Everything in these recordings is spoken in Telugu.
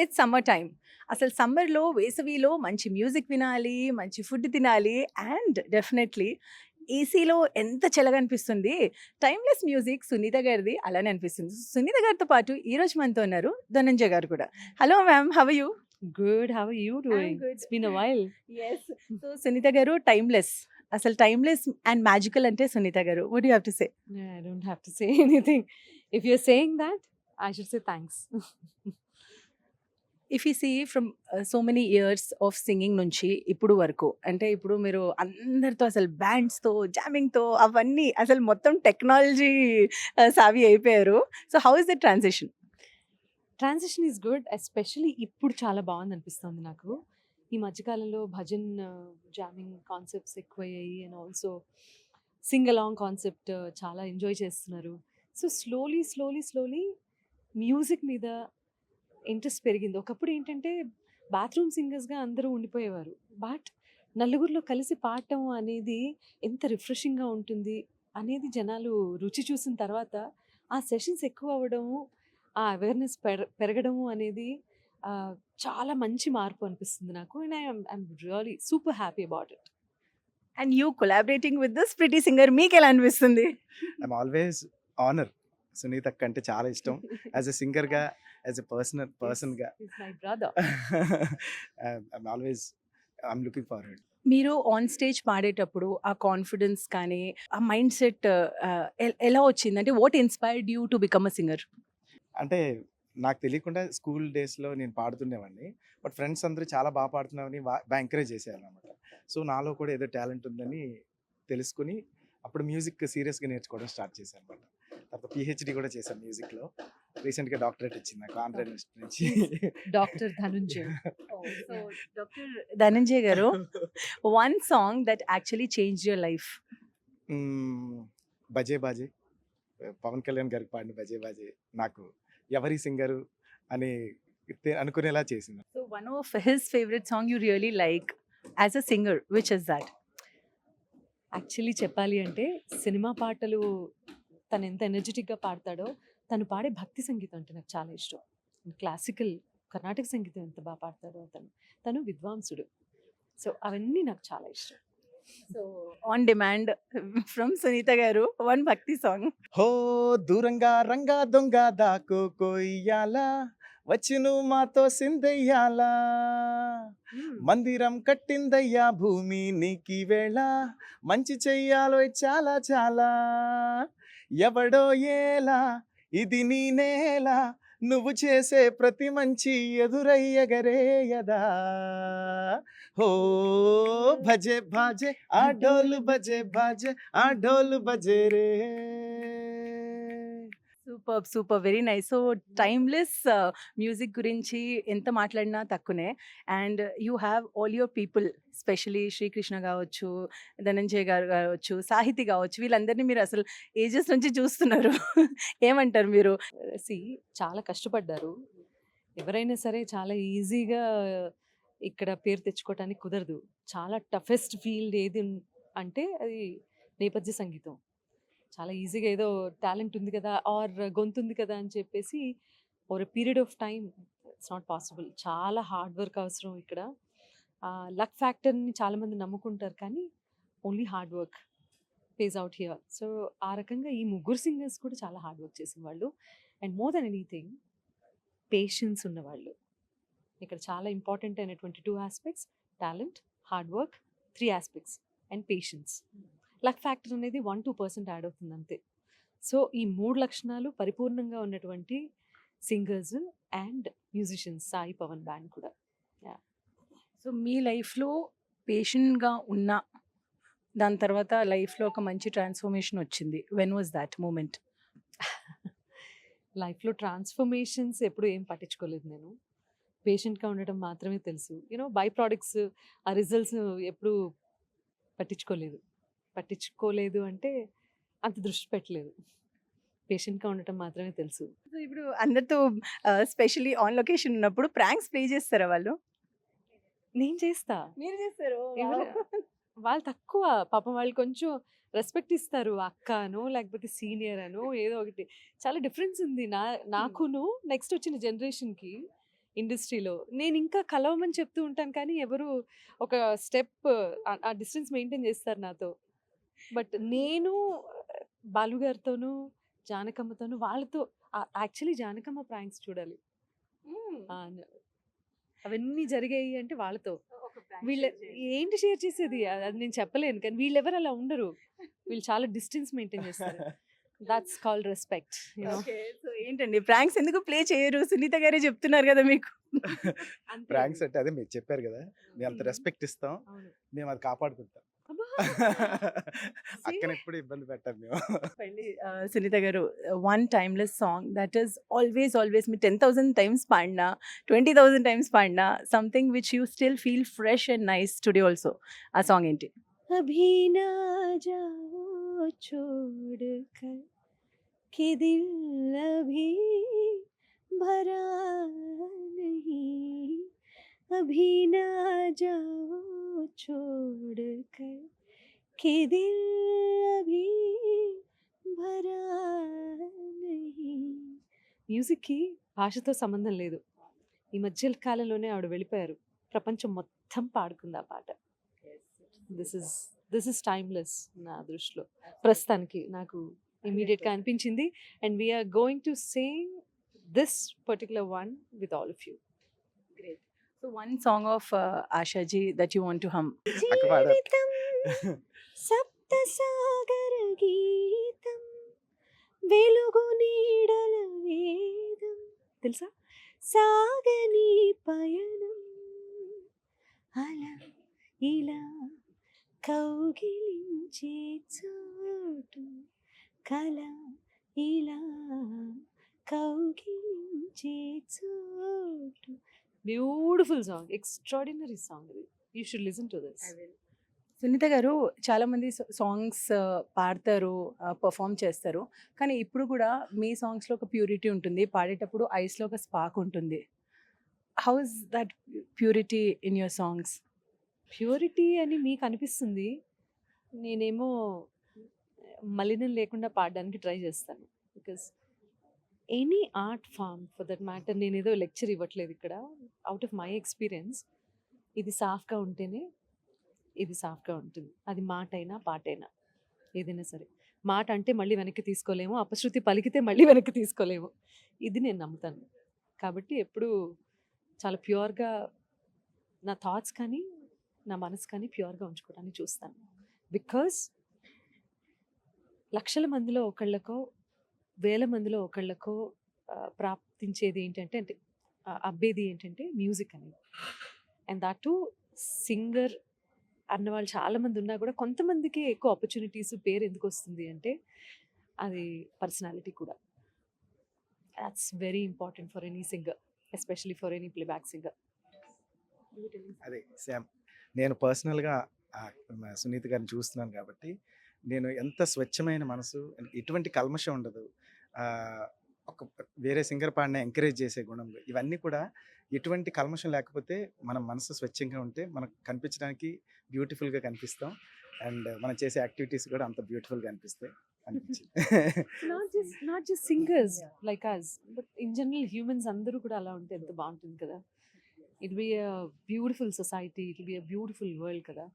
It's summer time. అసలు సమ్మర్‌లో, వేసవిలో మంచి మ్యూజిక్ వినాలి, మంచి ఫుడ్ తినాలి అండ్ డెఫినెట్‌లీ ఏసీలో ఎంత చల్లగా అనిపిస్తుంది. టైమ్‌లెస్ మ్యూజిక్ సునీత గారిది అలానే అనిపిస్తుంది. సునీత గారితో పాటు ఈరోజు మనతో ఉన్నారు ధనంజయ్ గారు కూడా. Hello ma'am. How are you? Good. How are you doing? Good. It's been a while. Yes. So Sunitha garu timeless. అసలు టైమ్‌లెస్ అండ్ మ్యాజికల్ అంటే Sunitha garu. What do you have to say? Yeah, I don't have to say anything. If you're saying that, I should say thanks. If you see from so many years of singing నుంచి ఇప్పుడు వరకు అంటే ఇప్పుడు మీరు అందరితో అసలు బ్యాండ్స్తో జామింగ్తో అవన్నీ అసలు మొత్తం టెక్నాలజీ సావి అయిపోయారు. So how is the transition? Transition is good, especially ఇప్పుడు చాలా బాగుంది అనిపిస్తుంది నాకు. ఈ మధ్యకాలంలో భజన్ జామింగ్ కాన్సెప్ట్స్ ఎక్కువయ్యాయి and also Singh along concept చాలా ఎంజాయ్ చేస్తున్నారు. సో స్లోలీ మ్యూజిక్ మీద ఇంట్రెస్ట్ పెరిగింది. ఒకప్పుడు ఏంటంటే బాత్రూమ్ సింగర్స్‌గా అందరూ ఉండిపోయేవారు. బట్ నలుగురిలో కలిసి పాడటం అనేది ఎంత రిఫ్రెషింగ్‌గా ఉంటుంది అనేది జనాలు రుచి చూసిన తర్వాత ఆ సెషన్స్ ఎక్కువ అవ్వడము, ఆ అవేర్‌నెస్ పెరగడము అనేది చాలా మంచి మార్పు అనిపిస్తుంది నాకు. And I'm really super happy about it. And you collaborating with this pretty singer మీకు ఎలా అనిపిస్తుంది? ఐఎమ్ ఆల్వేస్ ఆనర్ సునీత అక్క అంటే చాలా ఇష్టం. యాజ్ ఎ సింగర్గా, యాజ్ ఎ పర్సన్గా it's my brother. I'm always I'm looking forward. మీరు ఆన్ స్టేజ్ పాడేటప్పుడు ఆ కాన్ఫిడెన్స్ కానీ ఆ మైండ్ సెట్ ఎలా వచ్చింది? అంటే what inspired you to become a singer? అంటే నాకు తెలియకుండా స్కూల్ డేస్లో నేను పాడుతుండేవాడిని. బట్ ఫ్రెండ్స్ అందరూ చాలా బాగా పాడుతున్నామని బాగా ఎంకరేజ్ చేసేవాళ్ళనమాట. సో నాలో కూడా ఏదో టాలెంట్ ఉందని తెలుసుకుని అప్పుడు మ్యూజిక్ సీరియస్గా నేర్చుకోవడం స్టార్ట్ చేశాను అనమాట. తర్వాత పిహెచ్డి కూడా చేశాను మ్యూజిక్లో. రీసెంట్గా డాక్టరేట్ వచ్చింది నాకు ఆంధ్ర యూనివర్సిటీ నుంచి. Doctor Dhanunjay. So doctor Dhananjay garu, one song that actually changed your life. బజే బాజే, పవన్ కళ్యాణ్ గారికి పాడిన బజే బాజే నాకు ఎవరి సింగరు అని అనుకునేలా చేసింది. So one of his favourite song you really like as a singer, which is that? Actually చెప్పాలి అంటే సినిమా పాటలు తను ఎంత ఎనర్జెటిక్గా పాడతాడో, తను పాడే భక్తి సంగీతం అంటే నాకు చాలా ఇష్టం. క్లాసికల్ కర్ణాటక సంగీతం ఎంత బాగా పాడతాడో తను విద్వాంసుడు. సో అవన్నీ నాకు చాలా ఇష్టం. So on demand from Sunitha garu one భక్తి సాంగ్. హో దూరంగా రంగా దొంగ దాకో కొయ్యాల వచ్చును మాతో సిందయ్యాలా, మందిరం కట్టిందయ్యా భూమి నీకి వేళ, మంచి చెయ్యాలో చాలా చాలా, ఎవడో ఏలా ఇది నీ నేల, నువ్వు చేసే ప్రతి మంచి ఎదురయ్యగరేయదా, హో భజే భాజే ఆ డోలు బజే భాజే ఆ డోలు బజే రే. Super super very nice. So timeless music గురించి ఎంత మాట్లాడినా తక్కువనే. And you have all your people, specially Srikrishna కావచ్చు, ధనంజయ్ గారు కావచ్చు, సాహితి కావచ్చు, వీళ్ళందరినీ మీరు అసలు ఏజెస్ నుంచి చూస్తున్నారు. ఏమంటారు మీరు? చాలా కష్టపడ్డారు. ఎవరైనా సరే చాలా ఈజీగా ఇక్కడ పేరు తెచ్చుకోవటానికి కుదరదు. చాలా టఫెస్ట్ ఫీల్డ్ ఏది అంటే అది నేపథ్య సంగీతం. చాలా ఈజీగా ఏదో టాలెంట్ ఉంది కదా ఆర్ గొంతుంది కదా అని చెప్పేసి over a period of time it's not possible. చాలా హార్డ్ వర్క్ అవసరం ఇక్కడ. లక్ ఫ్యాక్టర్ని చాలామంది నమ్ముకుంటారు కానీ only hard work pays out here. So ఆ రకంగా ఈ ముగ్గురు సింగర్స్ కూడా చాలా హార్డ్ వర్క్ చేసిన వాళ్ళు and more than anything patience ఉన్నవాళ్ళు. ఇక్కడ చాలా ఇంపార్టెంట్ అయినటువంటి 2 aspects: talent, hard work, 3 aspects and patience. Luck factor అనేది 1-2% యాడ్ అవుతుంది అంతే. సో ఈ 3 లక్షణాలు పరిపూర్ణంగా ఉన్నటువంటి singers and musicians Sai Pavan band కూడా. సో మీ లైఫ్లో పేషెంట్గా ఉన్న దాని తర్వాత లైఫ్లో ఒక మంచి ట్రాన్స్ఫర్మేషన్ వచ్చింది. When was that moment? లైఫ్లో ట్రాన్స్ఫర్మేషన్స్ ఎప్పుడు ఏం పట్టించుకోలేదు నేను. పేషెంట్గా ఉండటం మాత్రమే తెలుసు. బై ప్రోడక్ట్స్ ఆ రిజల్ట్స్ ఎప్పుడు పట్టించుకోలేదు అంటే అంత దృష్టి పెట్టలేదు. పేషెంట్గా ఉండటం మాత్రమే తెలుసు. సో ఇప్పుడు అందరితో స్పెషల్లీ ఆన్ లొకేషన్ ఉన్నప్పుడు ప్రాంక్స్ ప్లే చేస్తారా వాళ్ళు? నేను చేస్తా. మీరు చేస్తారు? వాళ్ళు తక్కువ పాపం. వాళ్ళు కొంచెం రెస్పెక్ట్ ఇస్తారు. అక్క అనో లేకపోతే సీనియర్ అనో ఏదో ఒకటి. చాలా డిఫరెన్స్ ఉంది నాకును నెక్స్ట్ వచ్చిన జనరేషన్కి. ఇండస్ట్రీలో. నేను ఇంకా కలవమని చెప్తూ ఉంటాను కానీ ఎవరు ఒక స్టెప్ ఆ డిస్టెన్స్ మెయింటైన్ చేస్తారు నాతో. బట్ నేను బాలు గారితోనూ, జానకమ్మతోనూ వాళ్ళతో యాక్చువల్లీ జానకమ్మ ప్రాంక్స్ చూడాలి. ఆ! అవన్నీ జరిగాయి అంటే వాళ్ళతో. వీళ్ళ ఏంటి షేర్ చేసేది? అది నేను చెప్పలేను. కానీ వీళ్ళెవరు అలా ఉండరు. వీళ్ళు చాలా డిస్టెన్స్ మెయింటైన్ చేస్తారు. That's called respect. You know. Okay. So ఏంటండి ప్రాంక్స్ ఎందుకు ప్లే చేయరు? సునీత గారే చెప్తున్నారు కదా మీకు. ప్రాంక్స్ అంటే అదే మీరు చెప్పారు కదా, మేము అంత Mhm. రెస్పెక్ట్ ఇస్తాం, అవును. మేము అది కాపాడుకుంటాం. అబ్బా! అక్కని ఎప్పుడు ఇబ్బంది పెట్టాం మేము. చెప్పండి Sunitha garu, one timeless song that is always మీరు 10,000 టైమ్స్ పాడినా 20,000 టైమ్స్ పాడినా something which you still feel fresh and nice today also, ఆ సాంగ్ ఏంటి? अभी ना जाओ छोड़ कर कि दिल अभी भरा नहीं, अभी ना जाओ छोड़ कर कि दिल अभी भरा नहीं. మ్యూజిక్కి భాషతో సంబంధం లేదు. ఈ మధ్య కాలంలోనే ఆవిడ వెళ్ళిపోయారు. ప్రపంచం మొత్తం పాడుకుంది ఆ పాట. దిస్ ఇస్ టైమ్లెస్ నా దృష్టిలో ప్రస్తుతానికి నాకు ఇమీడియట్గా అనిపించింది. And we're going to sing this particular one with all of you. Great. So one song of Asha ji that you want to hum. అక్క పాడారు. జీవితం సప్త సాగర గీతం వెలుగు నీడల వేదం. తెలుసా? సాగని పయనం అలా ఇలా కౌగిలించే చోటు కల ఇలా కౌగిలించే చోటు. Beautiful song, extraordinary song. You should listen to this. Sunitha garu చాలా మంది సాంగ్స్ పాడతారు, పర్ఫామ్ చేస్తారు, కానీ ఇప్పుడు కూడా మీ సాంగ్స్లో ఒక ప్యూరిటీ ఉంటుంది, పాడేటప్పుడు ఐస్లో ఒక స్పార్క్ ఉంటుంది. How is that purity in your songs? Purity అని మీకు అనిపిస్తుంది, నేనేమో మలినం లేకుండా పాడడానికి ట్రై చేస్తాను. Because any art form for that matter, నేను ఏదో లెక్చర్ ఇవ్వట్లేదు ఇక్కడ. అవుట్ ఆఫ్ మై ఎక్స్పీరియన్స్ ఇది సాఫ్గా ఉంటేనే ఇది సాఫ్గా ఉంటుంది. అది మాట అయినా పాట అయినా ఏదైనా సరే. మాట అంటే మళ్ళీ వెనక్కి తీసుకోలేము, అపశృతి పలికితే మళ్ళీ వెనక్కి తీసుకోలేము. ఇది నేను నమ్ముతాను. కాబట్టి ఎప్పుడు చాలా ప్యూర్గా నా థాట్స్ కానీ నా మనసు కానీ ప్యూర్గా ఉంచుకోవడానికి చూస్తాను. బికాస్ లక్షల మందిలో ఒకళ్ళకో వేల మందిలో ఒకళ్ళకో ప్రాప్తించేది ఏంటంటే అంటే అబ్బేది ఏంటంటే మ్యూజిక్ అనేది. అండ్ దట్ టు సింగర్ అన్న వాళ్ళు చాలామంది ఉన్నా కూడా కొంతమందికి ఎక్కువ ఆపర్చునిటీస్ పేరు ఎందుకు వస్తుంది అంటే అది పర్సనాలిటీ కూడా. That's very important for any singer, especially for any playback singer. అదే సేమ్ నేను పర్సనల్గా సునీత గారిని చూస్తున్నాను కాబట్టి నేను ఎంత స్వచ్ఛమైన మనసు, ఎటువంటి కల్మషం ఉండదు, ఆ, ఒక వేరే సింగర్ పాడిన ఎంకరేజ్ చేసే గుణం, ఇవన్నీ కూడా ఎటువంటి కల్మషం లేకపోతే మన మనసు స్వచ్ఛంగా ఉంటే మనకు కనిపించడానికి బ్యూటిఫుల్గా కనిపిస్తాం. అండ్ మనం చేసే యాక్టివిటీస్ కూడా అంత బ్యూటిఫుల్గా అనిపిస్తాయి అనిపించింది. Not just singers like us, but in general humans అందరూ కూడా అలా ఉంటే ఎంత బాగుంటుంది కదా. It be a beautiful society, it be a beautiful world కదా.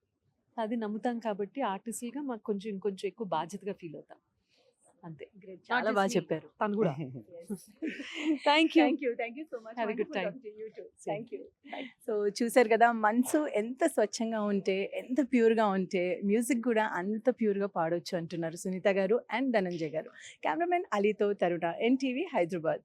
అది నమ్ముతాం కాబట్టి ఆర్టిస్ట్గా మాకు కొంచెం ఇంకొంచెం ఎక్కువ బాధ్యతగా ఫీల్ అవుతాం అంతే. చాలా బాగా చెప్పారు. తను కూడా. Thank you. Thank you so much. Have a good time. Thank you. So చూసారు కదా, మనసు ఎంత స్వచ్ఛంగా ఉంటే, ఎంత ప్యూర్గా ఉంటే మ్యూజిక్ కూడా అంత ప్యూర్గా పాడొచ్చు అంటున్నారు సునీత గారు అండ్ ధనంజయ్ గారు. కెమెరామెన్ అలీతో తరుణ, ఎన్టీవీ హైదరాబాద్.